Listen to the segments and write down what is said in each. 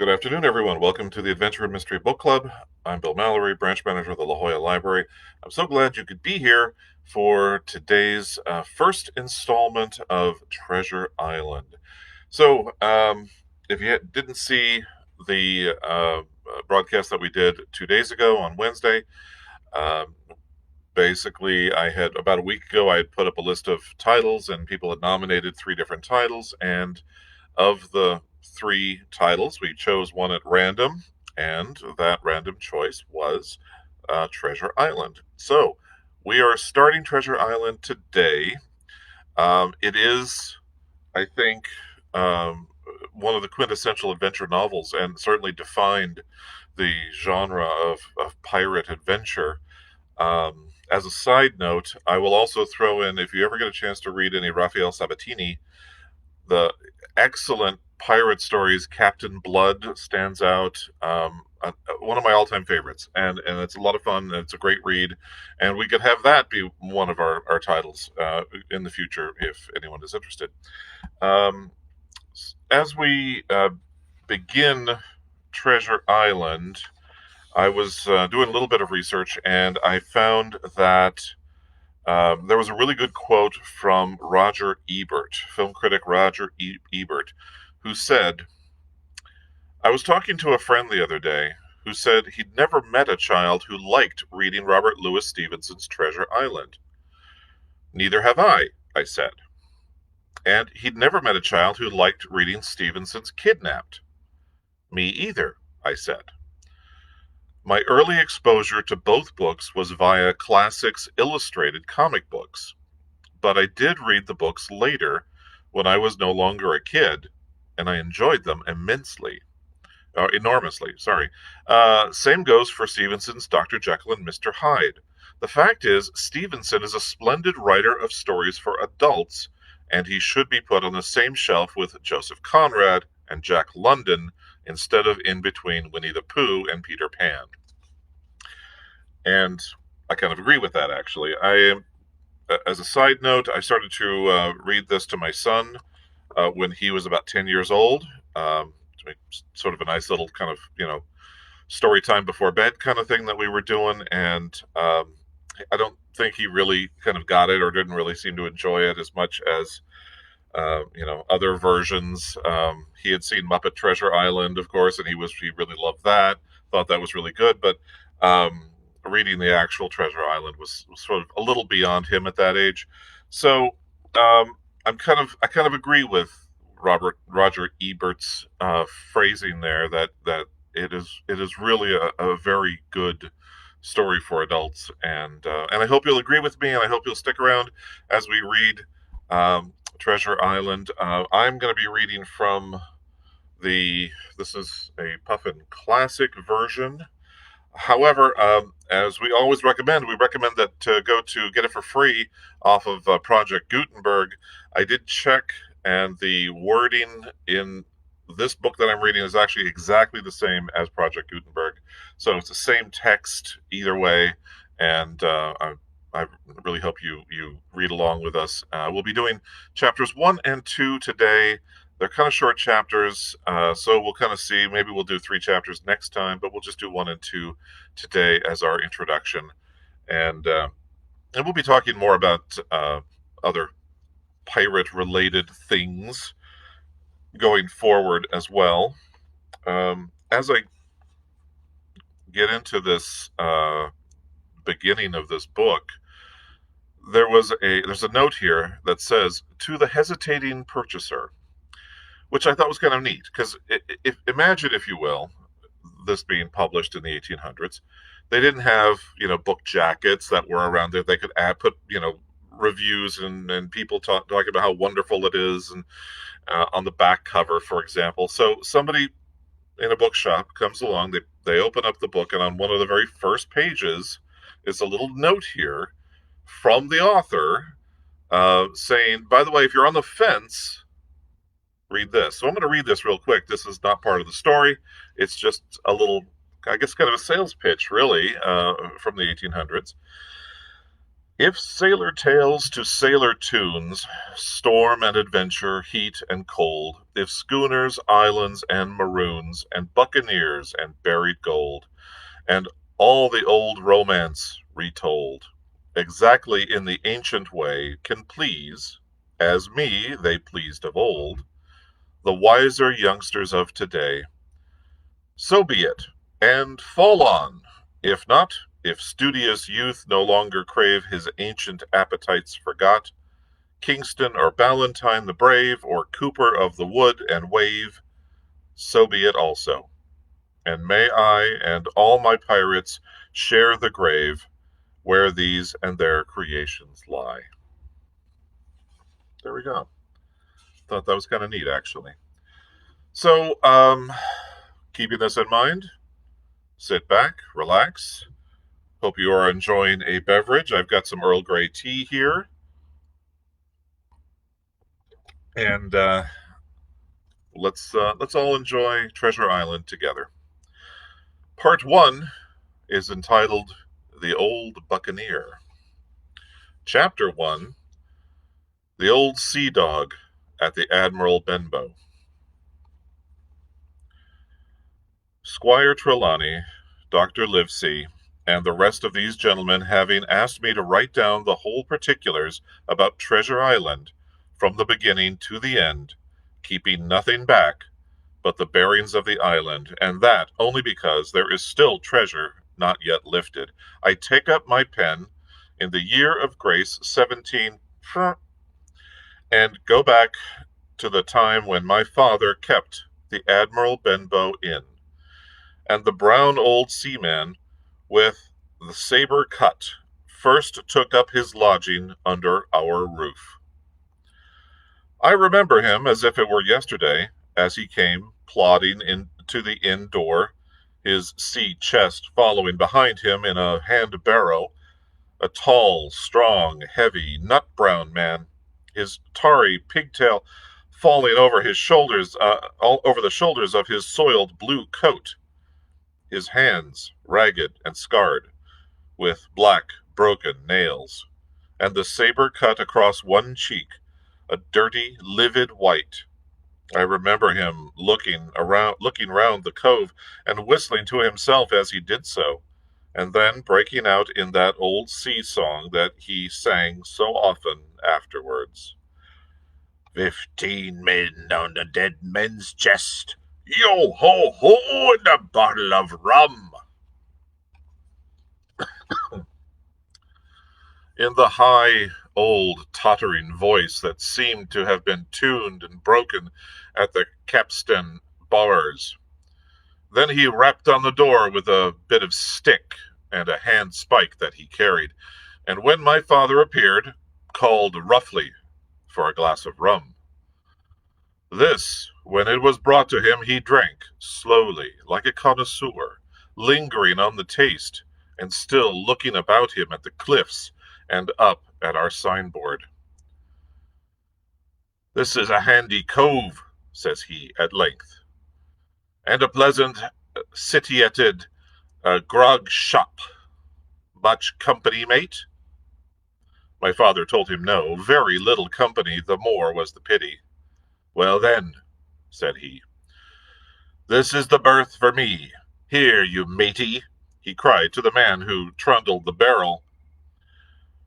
Good afternoon, everyone. Welcome to the Adventure and Mystery Book Club. I'm Bill Mallory, branch manager of the La Jolla Library. I'm so glad you could be here for today's first installment of Treasure Island. So, if you didn't see the broadcast that we did 2 days ago on Wednesday, um, basically, I had about a week ago, I had put up a list of titles, and people had nominated 3 different titles, and of the 3 titles, we chose one at random, and that random choice was Treasure Island. So we are starting Treasure Island today. It is, I think, one of the quintessential adventure novels, and certainly defined the genre of pirate adventure. As a side note, I will also throw in, if you ever get a chance to read any Raphael Sabatini, the excellent pirate stories, Captain Blood stands out. One of my all-time favorites, and it's a lot of fun. And it's a great read, and we could have that be one of our titles in the future if anyone is interested. Um, as we begin Treasure Island, I was doing a little bit of research, and I found that there was a really good quote from Roger Ebert, film critic Roger Ebert, who said, I was talking to a friend the other day who said he'd never met a child who liked reading Robert Louis Stevenson's Treasure Island. Neither have I said. And he'd never met a child who liked reading Stevenson's Kidnapped. Me either, I said. My early exposure to both books was via Classics Illustrated comic books, but I did read the books later when I was no longer a kid, and I enjoyed them enormously. Sorry. Same goes for Stevenson's Dr. Jekyll and Mr. Hyde. The fact is, Stevenson is a splendid writer of stories for adults, and he should be put on the same shelf with Joseph Conrad and Jack London instead of in between Winnie the Pooh and Peter Pan. And I kind of agree with that, actually. As a side note, I started to read this to my son when he was about 10 years old, to make sort of a nice little kind of, story time before bed kind of thing that we were doing. And I don't think he really kind of got it or didn't really seem to enjoy it as much as, other versions. He had seen Muppet Treasure Island, of course, and he really loved that, thought that was really good. But reading the actual Treasure Island was sort of a little beyond him at that age. So I kind of agree with Roger Ebert's phrasing there that it is really a very good story for adults, and I hope you'll agree with me, and I hope you'll stick around as we read Treasure Island. I'm going to be reading from this is a Puffin Classic version. However, as we always recommend, we recommend that to go to get it for free off of Project Gutenberg. I did check, and the wording in this book that I'm reading is actually exactly the same as Project Gutenberg. So it's the same text either way, and I really hope you read along with us. We'll be doing chapters 1 and 2 today. They're kind of short chapters, so we'll kind of see. Maybe we'll do 3 chapters next time, but we'll just do 1 and 2 today as our introduction. And we'll be talking more about other pirate-related things going forward as well. As I get into this beginning of this book, there's a note here that says, to the hesitating purchaser, which I thought was kind of neat, because imagine, if you will, this being published in the 1800s. They didn't have, book jackets that were around there. They could put, reviews and people talking about how wonderful it is, and on the back cover, for example. So somebody in a bookshop comes along, they open up the book, and on one of the very first pages is a little note here from the author saying, by the way, if you're on the fence, read this. So I'm going to read this real quick. This is not part of the story. It's just a little, I guess, kind of a sales pitch, really, from the 1800s. If sailor tales to sailor tunes, storm and adventure, heat and cold, if schooners, islands, and maroons, and buccaneers, and buried gold, and all the old romance retold, exactly in the ancient way, can please, as me they pleased of old, the wiser youngsters of today, so be it, and fall on. If not, if studious youth no longer crave his ancient appetites forgot, Kingston or Ballantyne the brave, or Cooper of the wood and wave, so be it also. And may I and all my pirates share the grave where these and their creations lie. There we go. Thought that was kind of neat, actually. So, keeping this in mind, sit back, relax. Hope you are enjoying a beverage. I've got some Earl Grey tea here. And let's all enjoy Treasure Island together. Part 1 is entitled The Old Buccaneer. Chapter 1, The Old Sea Dog at the Admiral Benbow. Squire Trelawney, Dr. Livesey, and the rest of these gentlemen having asked me to write down the whole particulars about Treasure Island from the beginning to the end, keeping nothing back but the bearings of the island, and that only because there is still treasure not yet lifted, I take up my pen in the year of grace 17 and go back to the time when my father kept the Admiral Benbow Inn, and the brown old seaman with the saber cut first took up his lodging under our roof. I remember him as if it were yesterday, as he came plodding into the inn door, his sea chest following behind him in a hand barrow, a tall, strong, heavy, nut-brown man, his tarry pigtail falling over his shoulders, all over the shoulders of his soiled blue coat, his hands ragged and scarred, with black, broken nails, and the saber cut across one cheek, a dirty, livid white. I remember him looking round the cove and whistling to himself as he did so, and then breaking out in that old sea song that he sang so often afterwards. 15 men on the dead men's chest, yo ho ho, and a bottle of rum. In the high, old, tottering voice that seemed to have been tuned and broken at the capstan bars. Then he rapped on the door with a bit of stick and a hand spike that he carried, and when my father appeared, called roughly for a glass of rum. This, when it was brought to him, he drank slowly, like a connoisseur, lingering on the taste, and still looking about him at the cliffs and up at our signboard. This is a handy cove, says he at length, and a pleasant sitiated grog shop. Much company, mate? My father told him no, very little company, the more was the pity. Well then, said he, this is the berth for me. Here, you matey, he cried to the man who trundled the barrel.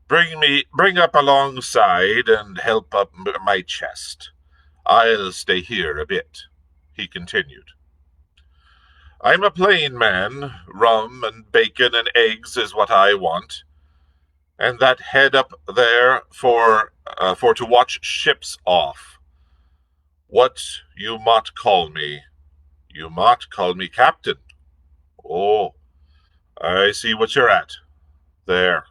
Bring up alongside and help up my chest. I'll stay here a bit, he continued. I'm a plain man. Rum and bacon and eggs is what I want. And that head up there for to watch ships off. What you mought call me? You mought call me captain. Oh, I see what you're at. There.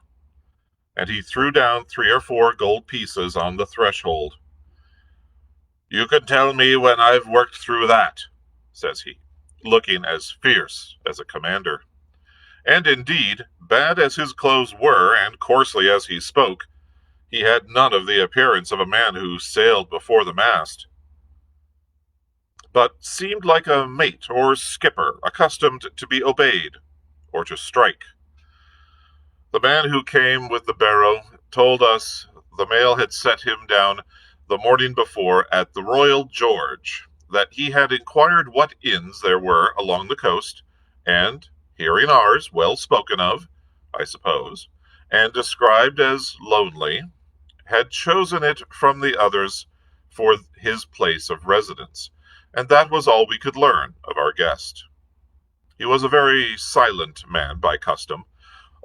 And he threw down 3 or 4 gold pieces on the threshold. You can tell me when I've worked through that, says he, looking as fierce as a commander. And indeed, bad as his clothes were, and coarsely as he spoke, he had none of the appearance of a man who sailed before the mast, but seemed like a mate or skipper, accustomed to be obeyed, or to strike. The man who came with the barrow told us the mail had set him down the morning before at the Royal George, that he had inquired what inns there were along the coast, and, hearing ours well spoken of, I suppose, and described as lonely, had chosen it from the others for his place of residence, and that was all we could learn of our guest. He was a very silent man by custom.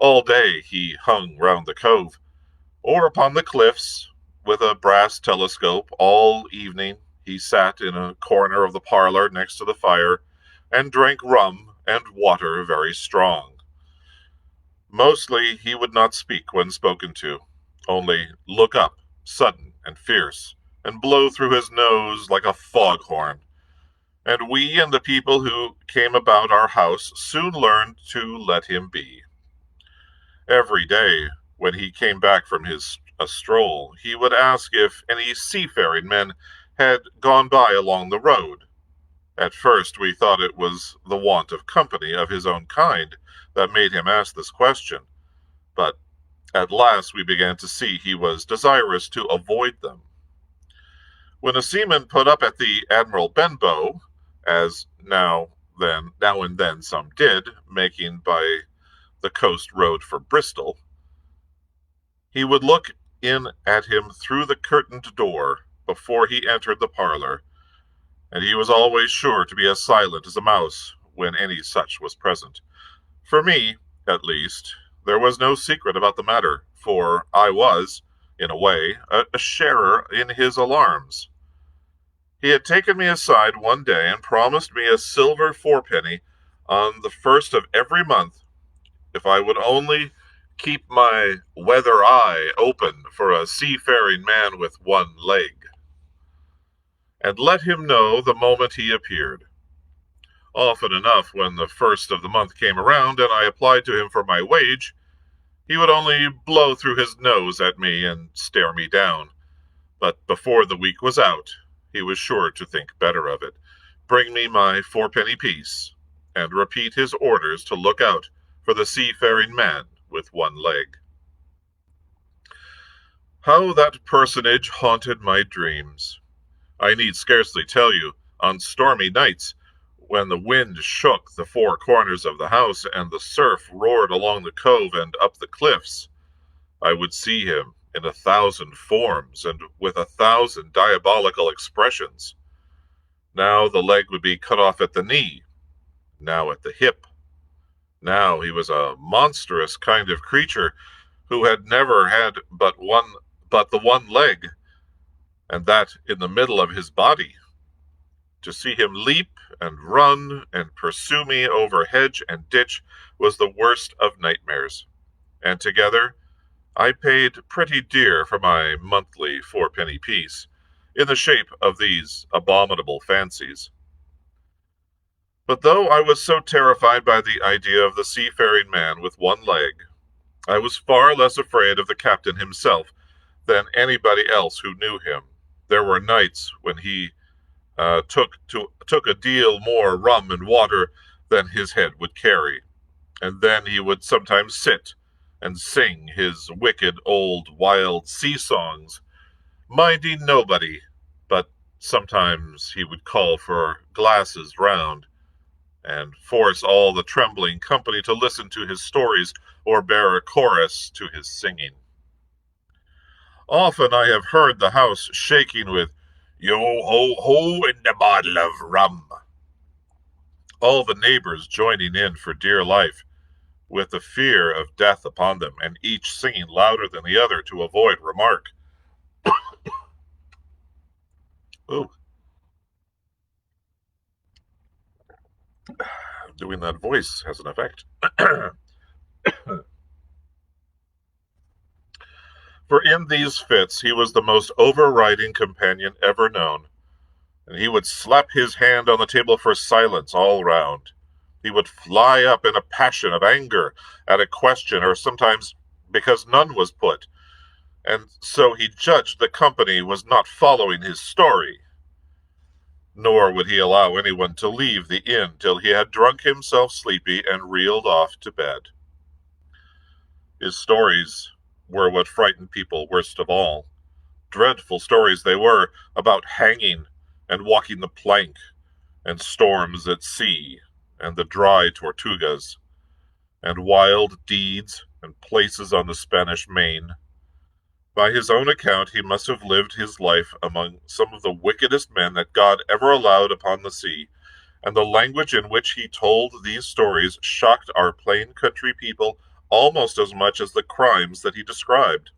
All day he hung round the cove, or upon the cliffs, with a brass telescope. All evening he sat in a corner of the parlor next to the fire, and drank rum and water very strong. Mostly he would not speak when spoken to, only look up, sudden and fierce, and blow through his nose like a foghorn. And we and the people who came about our house soon learned to let him be. Every day, when he came back from a stroll, he would ask if any seafaring men had gone by along the road. At first we thought it was the want of company of his own kind that made him ask this question, but at last we began to see he was desirous to avoid them. When a seaman put up at the Admiral Benbow, as now and then some did, making by the coast road for Bristol, he would look in at him through the curtained door before he entered the parlor, and he was always sure to be as silent as a mouse when any such was present. For me, at least, there was no secret about the matter, for I was, in a way, a sharer in his alarms. He had taken me aside one day and promised me a silver fourpenny on the first of every month if I would only keep my weather eye open for a seafaring man with one leg, and let him know the moment he appeared. Often enough, when the first of the month came around and I applied to him for my wage, he would only blow through his nose at me and stare me down. But before the week was out, he was sure to think better of it, bring me my fourpenny piece, and repeat his orders to look out for the seafaring man with one leg. How that personage haunted my dreams! I need scarcely tell you, on stormy nights, when the wind shook the four corners of the house and the surf roared along the cove and up the cliffs, I would see him in 1,000 forms and with 1,000 diabolical expressions. Now the leg would be cut off at the knee, now at the hip. Now he was a monstrous kind of creature who had never had but the one leg, and that in the middle of his body. To see him leap and run and pursue me over hedge and ditch was the worst of nightmares, and together I paid pretty dear for my monthly fourpenny piece, in the shape of these abominable fancies. But though I was so terrified by the idea of the seafaring man with one leg, I was far less afraid of the captain himself than anybody else who knew him. There were nights when he took a deal more rum and water than his head would carry, and then he would sometimes sit and sing his wicked old wild sea songs, minding nobody, but sometimes he would call for glasses round, and force all the trembling company to listen to his stories or bear a chorus to his singing. Often I have heard the house shaking with "Yo ho ho" and a bottle of rum, all the neighbors joining in for dear life, with the fear of death upon them, and each singing louder than the other to avoid remark. Ooh, doing that voice has an effect. For in these fits he was the most overriding companion ever known, and he would slap his hand on the table for silence all round. He would fly up in a passion of anger at a question, or sometimes because none was put, and so he judged the company was not following his story. Nor would he allow anyone to leave the inn till he had drunk himself sleepy and reeled off to bed. His stories were what frightened people worst of all. Dreadful stories they were, about hanging and walking the plank, and storms at sea, and the dry Tortugas, and wild deeds and places on the Spanish Main. By his own account, he must have lived his life among some of the wickedest men that God ever allowed upon the sea, and the language in which he told these stories shocked our plain country people almost as much as the crimes that he described.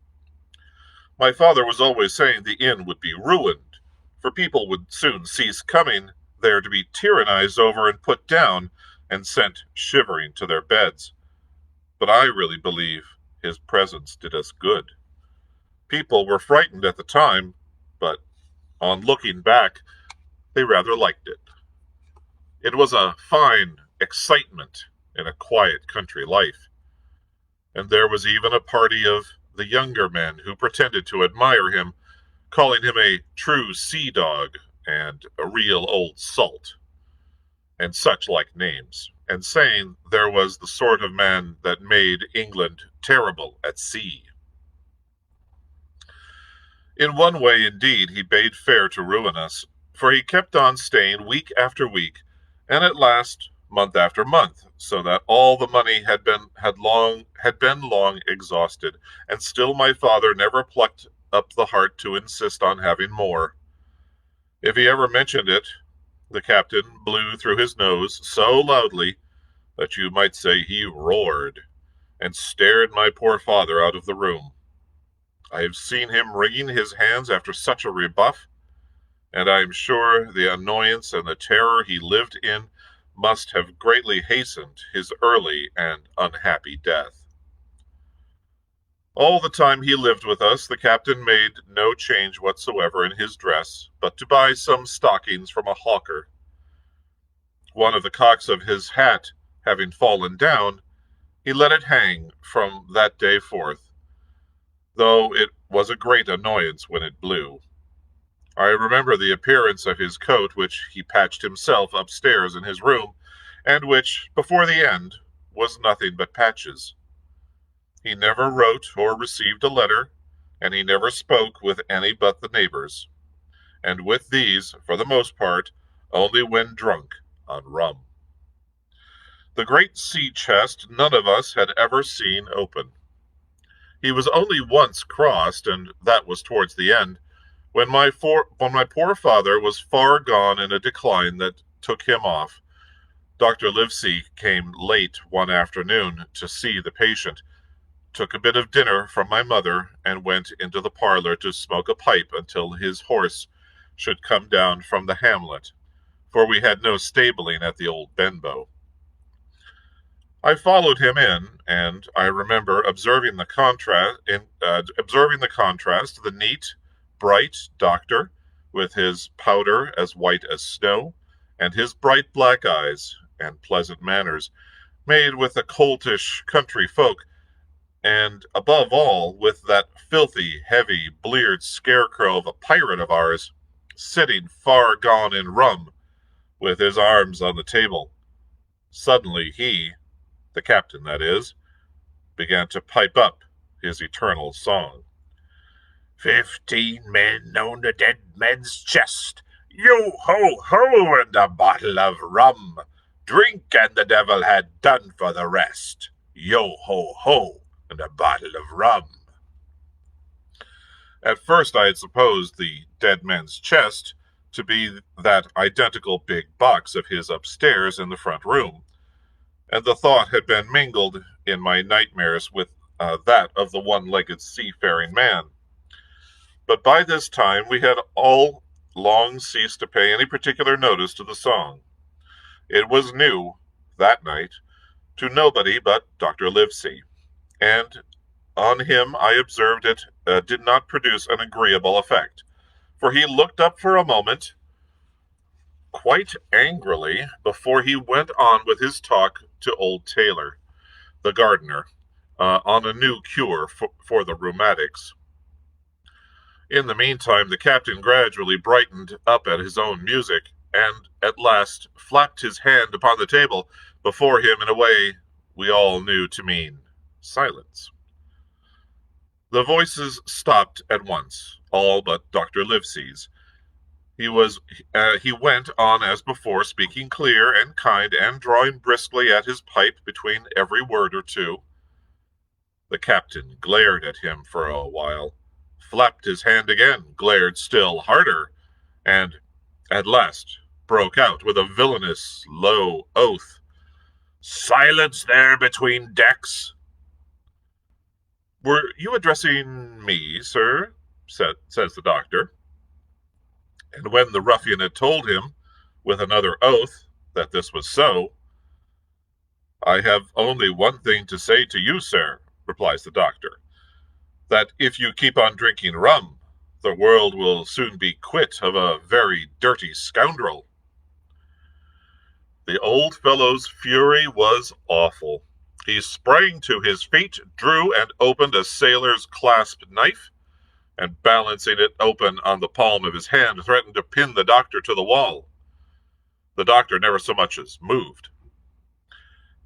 My father was always saying the inn would be ruined, for people would soon cease coming there to be tyrannized over and put down, and sent shivering to their beds. But I really believe his presence did us good. People were frightened at the time, but on looking back, they rather liked it. It was a fine excitement in a quiet country life, and there was even a party of the younger men who pretended to admire him, calling him a true sea dog and a real old salt, and such like names, and saying there was the sort of man that made England terrible at sea. In one way, indeed, he bade fair to ruin us, for he kept on staying week after week, and at last month after month, so that all the money had been long exhausted, and still my father never plucked up the heart to insist on having more. If he ever mentioned it, the captain blew through his nose so loudly that you might say he roared, and stared my poor father out of the room. I have seen him wringing his hands after such a rebuff, and I am sure the annoyance and the terror he lived in must have greatly hastened his early and unhappy death. All the time he lived with us, the captain made no change whatsoever in his dress, but to buy some stockings from a hawker. One of the cocks of his hat having fallen down, he let it hang from that day forth, though it was a great annoyance when it blew. I remember the appearance of his coat, which he patched himself upstairs in his room, and which, before the end, was nothing but patches. He never wrote or received a letter, and he never spoke with any but the neighbors, and with these, for the most part, only when drunk on rum. The great sea chest none of us had ever seen open. He was only once crossed, and that was towards the end, when my poor father was far gone in a decline that took him off. Dr. Livesey came late one afternoon to see the patient, took a bit of dinner from my mother, and went into the parlor to smoke a pipe until his horse should come down from the hamlet, for we had no stabling at the old Benbow. I followed him in, and I remember observing the contrast, the neat, bright doctor, with his powder as white as snow, and his bright black eyes and pleasant manners, made with the coltish country folk, and above all with that filthy, heavy, bleared scarecrow of a pirate of ours, sitting far gone in rum, with his arms on the table. Suddenly he, the captain that is, began to pipe up his eternal song. 15 men on the dead man's chest, yo-ho-ho, and a bottle of rum. Drink, and the devil had done for the rest. Yo-ho-ho, and a bottle of rum. At first I had supposed the dead man's chest to be that identical big box of his upstairs in the front room, and the thought had been mingled in my nightmares with that of the one-legged seafaring man. But by this time we had all long ceased to pay any particular notice to the song. It was new, that night, to nobody but Dr. Livesey, and on him I observed it did not produce an agreeable effect, for he looked up for a moment, quite angrily, before he went on with his talk to old Taylor, the gardener, on a new cure for the rheumatics. In the meantime, the captain gradually brightened up at his own music, and at last flapped his hand upon the table before him in a way we all knew to mean silence. The voices stopped at once, all but Dr. Livesey's. He went on as before, speaking clear and kind, and drawing briskly at his pipe between every word or two. The captain glared at him for a while, flapped his hand again, glared still harder, and at last broke out with a villainous, low oath. "Silence there between decks!" "Were you addressing me, sir?" says the doctor. And when the ruffian had told him, with another oath, that this was so, "I have only one thing to say to you, sir," replies the doctor, "that if you keep on drinking rum, the world will soon be quit of a very dirty scoundrel." The old fellow's fury was awful. He sprang to his feet, drew and opened a sailor's clasp knife, and balancing it open on the palm of his hand, threatened to pin the doctor to the wall. The doctor never so much as moved.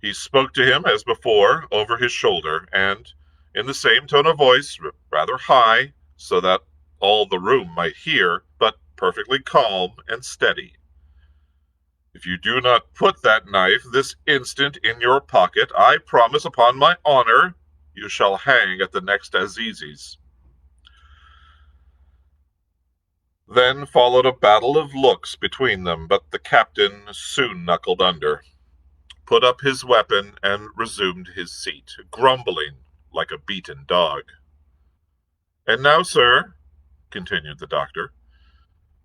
He spoke to him as before, over his shoulder, and in the same tone of voice, rather high, so that all the room might hear, but perfectly calm and steady. "If you do not put that knife this instant in your pocket, I promise upon my honor you shall hang at the next Azizis." Then followed a battle of looks between them, but the captain soon knuckled under, put up his weapon, and resumed his seat, grumbling like a beaten dog. "And now, sir," continued the doctor,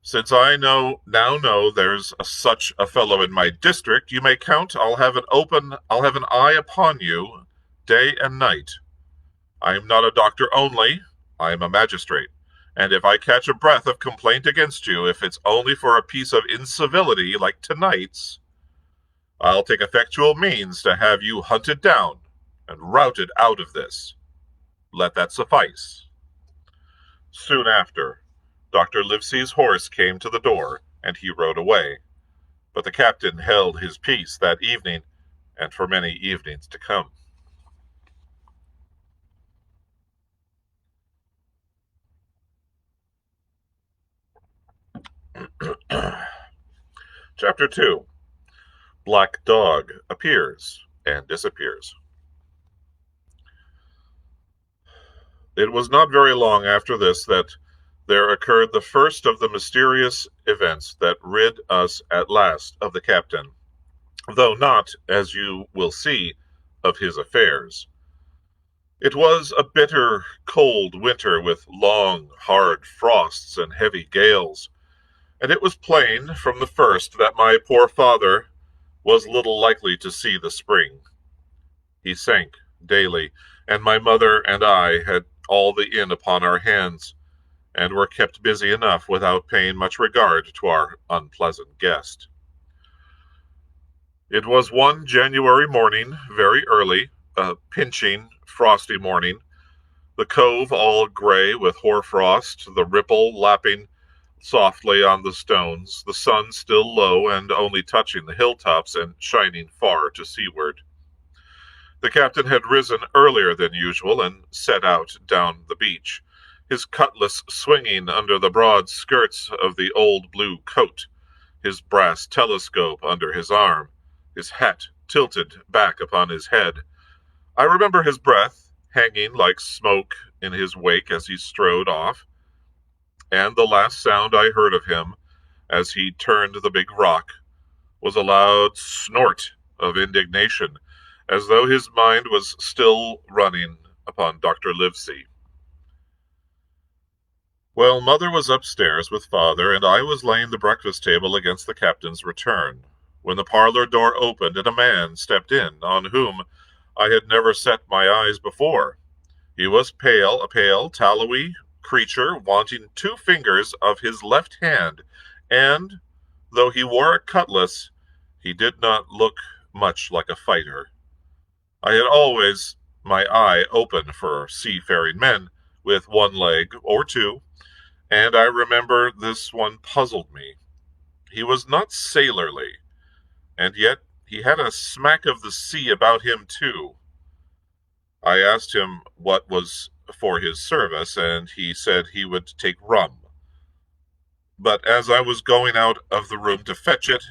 "since I now know there's such a fellow in my district, you may count I'll have an eye upon you day and night. I am not a doctor only, I am a magistrate, and if I catch a breath of complaint against you, if it's only for a piece of incivility like tonight's, I'll take effectual means to have you hunted down and routed out of this. Let that suffice." Soon after, Dr. Livesey's horse came to the door, and he rode away. But the captain held his peace that evening, and for many evenings to come. Chapter 2. Black Dog Appears and Disappears. It was not very long after this that there occurred the first of the mysterious events that rid us at last of the captain, though not, as you will see, of his affairs. It was a bitter, cold winter with long, hard frosts and heavy gales, and it was plain from the first that my poor father was little likely to see the spring. He sank daily, and my mother and I had all the inn upon our hands, and were kept busy enough without paying much regard to our unpleasant guest. It was one January morning, very early, a pinching, frosty morning, the cove all gray with hoarfrost, the ripple lapping softly on the stones, the sun still low and only touching the hilltops and shining far to seaward. The captain had risen earlier than usual and set out down the beach, his cutlass swinging under the broad skirts of the old blue coat, his brass telescope under his arm, his hat tilted back upon his head. I remember his breath hanging like smoke in his wake as he strode off, and the last sound I heard of him, as he turned the big rock, was a loud snort of indignation, as though his mind was still running upon Dr. Livesey. Well, mother was upstairs with father, and I was laying the breakfast table against the captain's return, when the parlor door opened and a man stepped in, on whom I had never set my eyes before. He was a pale, tallowy creature, wanting 2 fingers of his left hand, and, though he wore a cutlass, he did not look much like a fighter. I had always my eye open for seafaring men, with 1 leg or 2, and I remember this one puzzled me. He was not sailorly, and yet he had a smack of the sea about him too. I asked him what was for his service, and he said he would take rum. But as I was going out of the room to fetch it,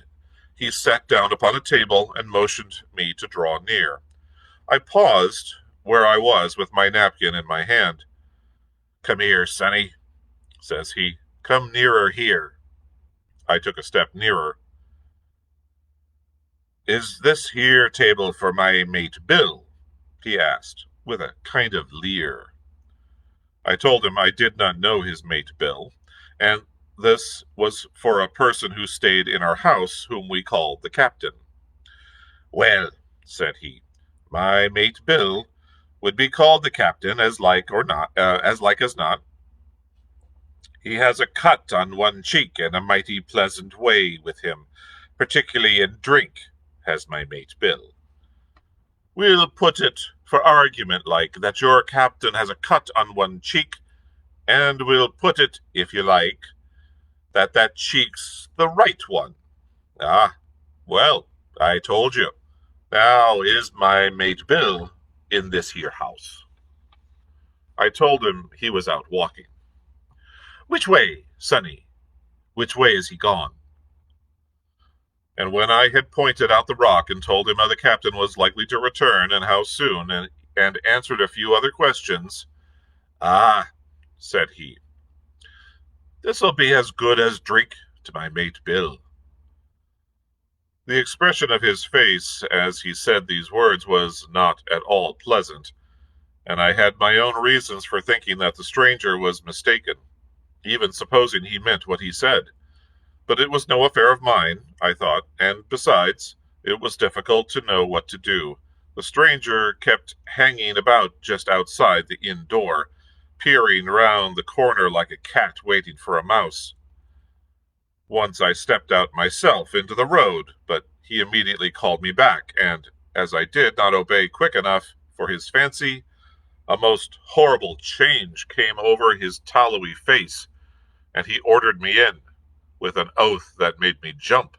he sat down upon a table and motioned me to draw near. I paused where I was with my napkin in my hand. "Come here, sonny," says he. "Come nearer here." I took a step nearer. "Is this here table for my mate Bill?" he asked, with a kind of leer. I told him I did not know his mate Bill, and this was for a person who stayed in our house, whom we called the captain. "Well," said he, "my mate Bill would be called the captain as like as not. He has a cut on one cheek and a mighty pleasant way with him, particularly in drink, has my mate Bill. We'll put it, for argument like, that your captain has a cut on one cheek, and we'll put it, if you like, that cheek's the right one. Ah, well, I told you. Now is my mate Bill in this here house?" I told him he was out walking. "Which way, sonny? Which way is he gone?" And when I had pointed out the rock and told him how the captain was likely to return and how soon, and answered a few other questions, "Ah," said he, "this'll be as good as drink to my mate Bill." The expression of his face as he said these words was not at all pleasant, and I had my own reasons for thinking that the stranger was mistaken, even supposing he meant what he said. But it was no affair of mine, I thought, and besides, it was difficult to know what to do. The stranger kept hanging about just outside the inn door, peering round the corner like a cat waiting for a mouse. Once I stepped out myself into the road, but he immediately called me back, and, as I did not obey quick enough for his fancy, a most horrible change came over his tallowy face, and he ordered me in, with an oath that made me jump.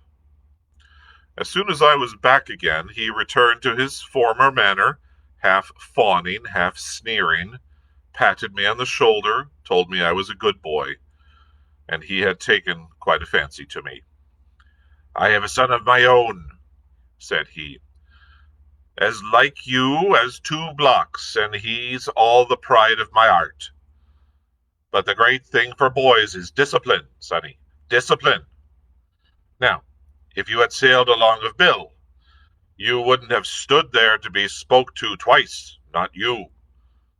As soon as I was back again, he returned to his former manner, half fawning, half sneering, patted me on the shoulder, told me I was a good boy, and he had taken quite a fancy to me. "I have a son of my own," said he, "as like you as 2 blocks, and he's all the pride of my heart. But the great thing for boys is discipline, sonny, discipline. Now, if you had sailed along of Bill, you wouldn't have stood there to be spoke to twice, not you.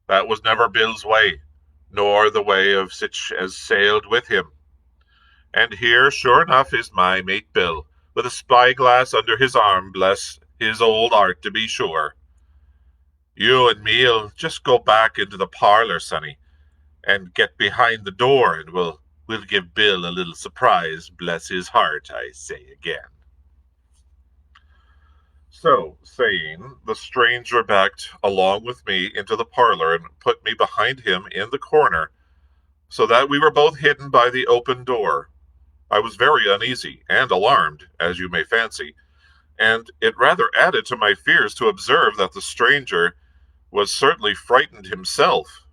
That was never Bill's way, nor the way of sich as sailed with him. And here, sure enough, is my mate Bill, with a spyglass under his arm, bless his old art to be sure. You and me'll just go back into the parlor, sonny, and get behind the door, and we'll give Bill a little surprise, bless his heart, I say again." So saying, the stranger backed along with me into the parlor and put me behind him in the corner, so that we were both hidden by the open door. I was very uneasy and alarmed, as you may fancy, and it rather added to my fears to observe that the stranger was certainly frightened himself.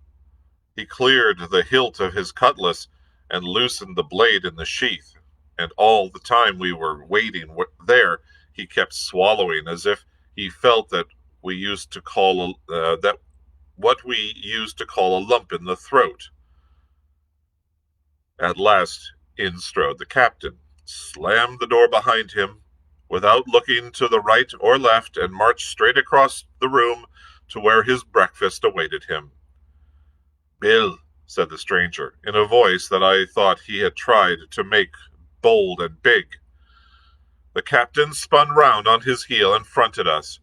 He cleared the hilt of his cutlass and loosened the blade in the sheath, and all the time we were waiting there, he kept swallowing, as if he felt that we used to call that what we used to call a lump in the throat. At last in strode the captain, slammed the door behind him, without looking to the right or left, and marched straight across the room to where his breakfast awaited him. "Bill," said the stranger, in a voice that I thought he had tried to make bold and big. The captain spun round on his heel and fronted us.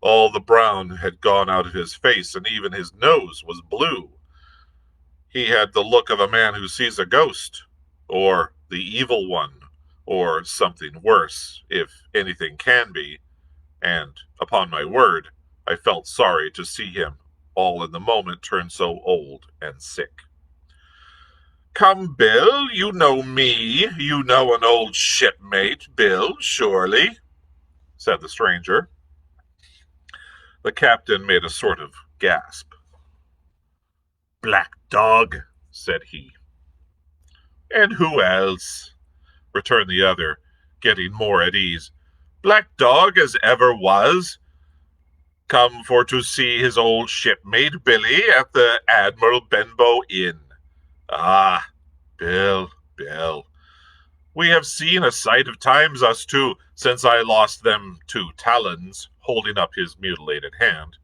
All the brown had gone out of his face, and even his nose was blue. He had the look of a man who sees a ghost, or the evil one, or something worse, if anything can be, and, upon my word, I felt sorry to see him, all in the moment, turn so old and sick. "Come, Bill, you know me. You know an old shipmate, Bill, surely," said the stranger. The captain made a sort of gasp. "Black dog," said he. "And who else?" returned the other, getting more at ease. "Black dog as ever was, come for to see his old shipmate Billy at the Admiral Benbow Inn. Ah, Bill, we have seen a sight of times, us two, since I lost them 2 talons," holding up his mutilated hand.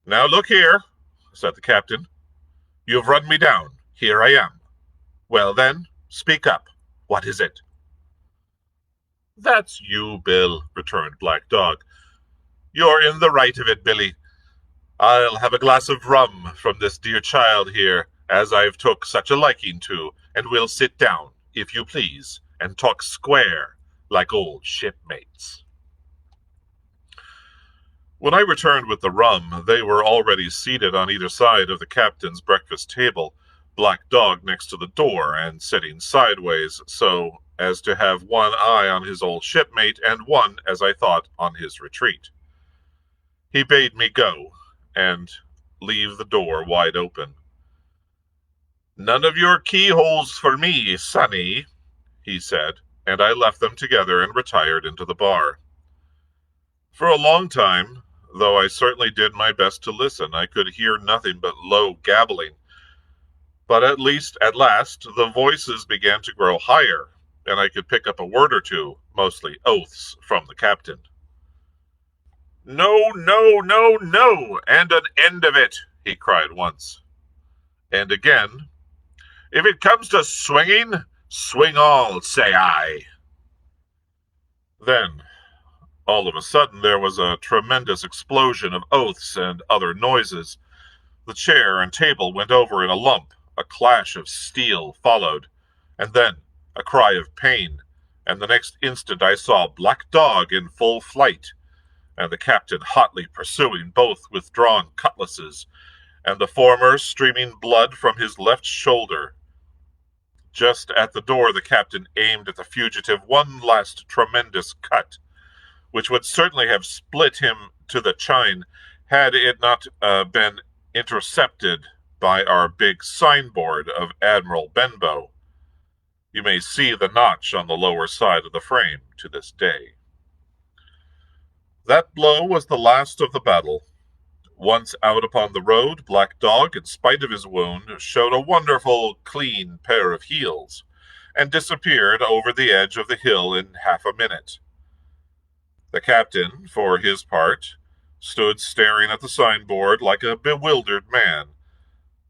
"Now look here," said the captain. "You've run me down. Here I am. Well then, speak up. What is it?" "That's you, Bill," returned Black Dog. "You're in the right of it, Billy. I'll have a glass of rum from this dear child here, as I've took such a liking to, and we'll sit down, if you please, and talk square, like old shipmates." When I returned with the rum, they were already seated on either side of the captain's breakfast table, Black Dog next to the door, and sitting sideways, so as to have one eye on his old shipmate, and one, as I thought, on his retreat. He bade me go, and leave the door wide open. "None of your keyholes for me, sonny," he said, and I left them together and retired into the bar. For a long time, though I certainly did my best to listen, I could hear nothing but low gabbling. But at last, the voices began to grow higher, and I could pick up a word or two, mostly oaths, from the captain. "No, no, no, no, and an end of it," he cried once. And again, "If it comes to swinging, swing all, say I." Then, all of a sudden, there was a tremendous explosion of oaths and other noises. The chair and table went over in a lump, a clash of steel followed, and then a cry of pain, and the next instant I saw Black Dog in full flight, and the captain hotly pursuing, both with drawn cutlasses, and the former streaming blood from his left shoulder. Just at the door the captain aimed at the fugitive one last tremendous cut, which would certainly have split him to the chine had it not been intercepted by our big signboard of Admiral Benbow. You may see the notch on the lower side of the frame to this day. That blow was the last of the battle. Once out upon the road, Black Dog, in spite of his wound, showed a wonderful, clean pair of heels, and disappeared over the edge of the hill in half a minute. The captain, for his part, stood staring at the signboard like a bewildered man.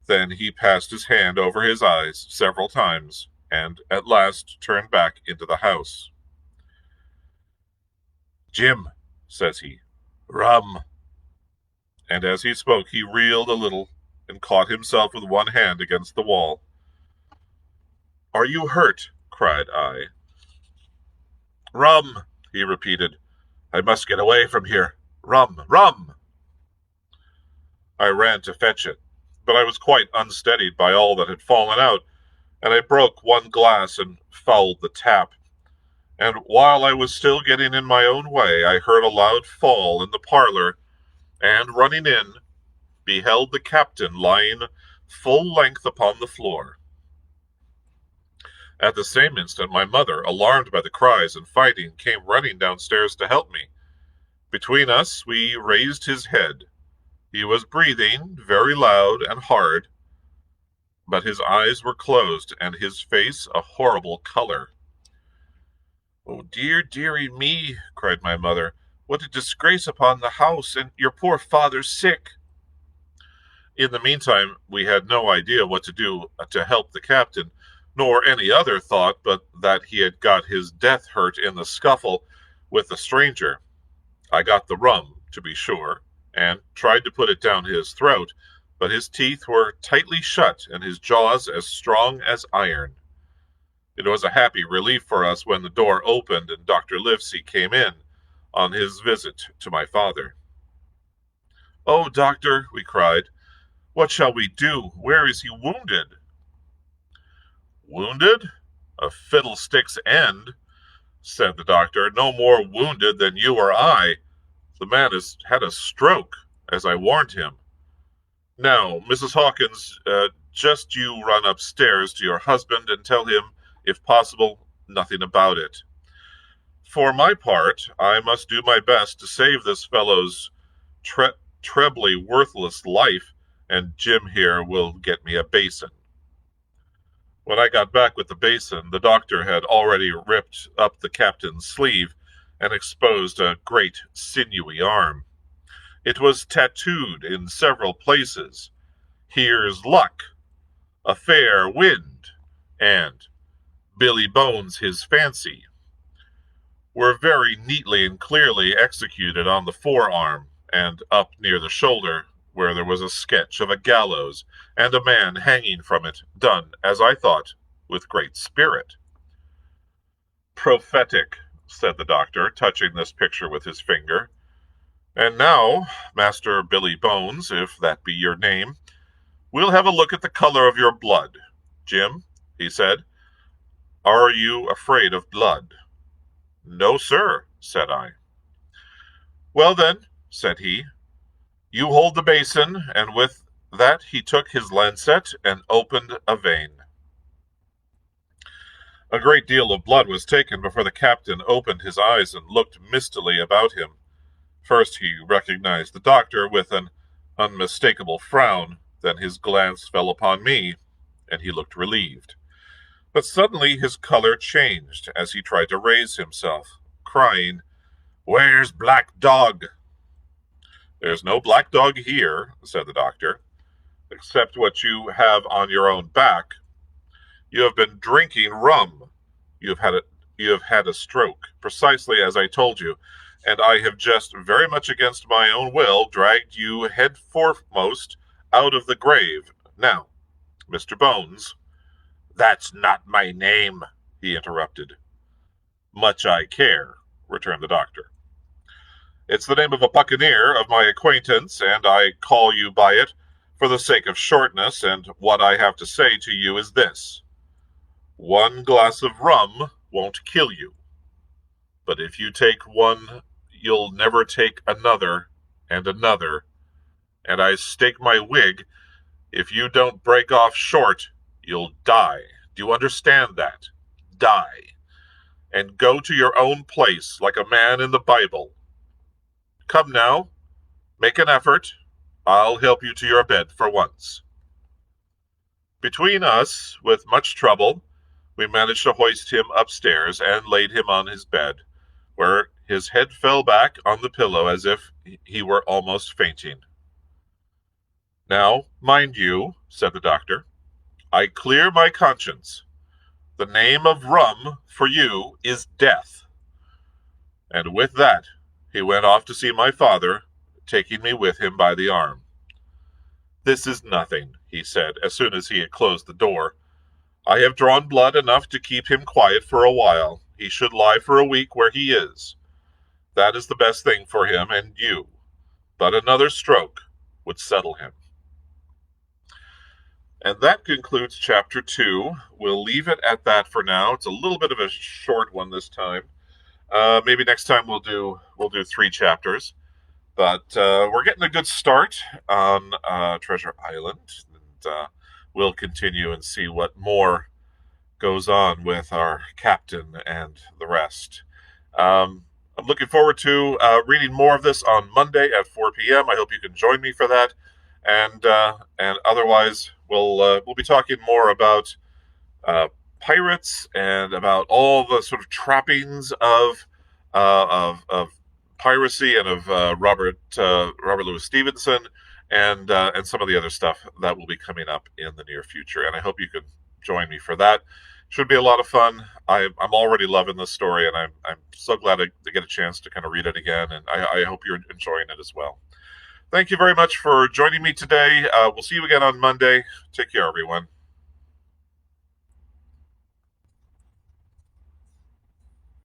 Then he passed his hand over his eyes several times, and at last turned back into the house. "Jim," says he, "rum." And as he spoke, he reeled a little and caught himself with one hand against the wall. "Are you hurt?" cried I. "Rum," he repeated. "I must get away from here. Rum, rum." I ran to fetch it, but I was quite unsteadied by all that had fallen out, and I broke one glass and fouled the tap. And while I was still getting in my own way, I heard a loud fall in the parlor, and running in, beheld the captain lying full length upon the floor. At the same instant, my mother, alarmed by the cries and fighting, came running downstairs to help me. Between us, we raised his head. He was breathing very loud and hard, but his eyes were closed, and his face a horrible color. "Oh, dearie me," cried my mother, "what a disgrace upon the house, and your poor father sick." In the meantime, we had no idea what to do to help the captain, nor any other thought but that he had got his death hurt in the scuffle with the stranger. I got the rum, to be sure, and tried to put it down his throat, but his teeth were tightly shut and his jaws as strong as iron. It was a happy relief for us when the door opened and Dr. Livesey came in on his visit to my father. "Oh, doctor," we cried, "what shall we do? Where is he wounded?" "Wounded? A fiddlestick's end," said the doctor. "No more wounded than you or I. The man has had a stroke, as I warned him." Now, Mrs. Hawkins, just you run upstairs to your husband and tell him, if possible, nothing about it. For my part, I must do my best to save this fellow's trebly worthless life, and Jim here will get me a basin. When I got back with the basin, the doctor had already ripped up the captain's sleeve and exposed a great sinewy arm. It was tattooed in several places. Here's luck, a fair wind, and Billy Bones his fancy were very neatly and clearly executed on the forearm and up near the shoulder, where there was a sketch of a gallows and a man hanging from it, done, as I thought, with great spirit. Prophetic, said the doctor, touching this picture with his finger. And now, Master Billy Bones, if that be your name, we'll have a look at the color of your blood. Jim, he said, are you afraid of blood? No, sir, said I. Well then, said he, you hold the basin, and with that he took his lancet and opened a vein. A great deal of blood was taken before the captain opened his eyes and looked mistily about him. First he recognized the doctor with an unmistakable frown, then his glance fell upon me, and he looked relieved. But suddenly his color changed as he tried to raise himself, crying, Where's Black Dog? There's no black dog here, said the doctor, except what you have on your own back. You have been drinking rum. You have had a stroke, precisely as I told you, and I have just, very much against my own will, dragged you head foremost out of the grave. Now, Mr. Bones. That's not my name, he interrupted. Much I care, returned the doctor. It's the name of a buccaneer of my acquaintance, and I call you by it for the sake of shortness, and what I have to say to you is this. One glass of rum won't kill you, but if you take one, you'll never take another, and another, and I stake my wig, if you don't break off short, you'll die. Do you understand that? Die. And go to your own place like a man in the Bible. Come now, make an effort. I'll help you to your bed for once. Between us, with much trouble, we managed to hoist him upstairs and laid him on his bed, where his head fell back on the pillow as if he were almost fainting. Now, mind you, said the doctor, I clear my conscience. The name of rum for you is death. And with that, he went off to see my father, taking me with him by the arm. This is nothing, he said, as soon as he had closed the door. I have drawn blood enough to keep him quiet for a while. He should lie for a week where he is. That is the best thing for him and you. But another stroke would settle him. And that concludes chapter 2. We'll leave it at that for now. It's a little bit of a short one this time. Maybe next time we'll do 3 chapters. But we're getting a good start on Treasure Island. And we'll continue and see what more goes on with our captain and the rest. I'm looking forward to reading more of this on Monday at 4 p.m. I hope you can join me for that. And otherwise, we'll be talking more about pirates and about all the sort of trappings of piracy and of Robert Louis Stevenson and some of the other stuff that will be coming up in the near future. And I hope you can join me for that. Should be a lot of fun. I'm already loving this story, and I'm so glad to get a chance to kind of read it again. And I hope you're enjoying it as well. Thank you very much for joining me today. We'll see you again on Monday. Take care, everyone.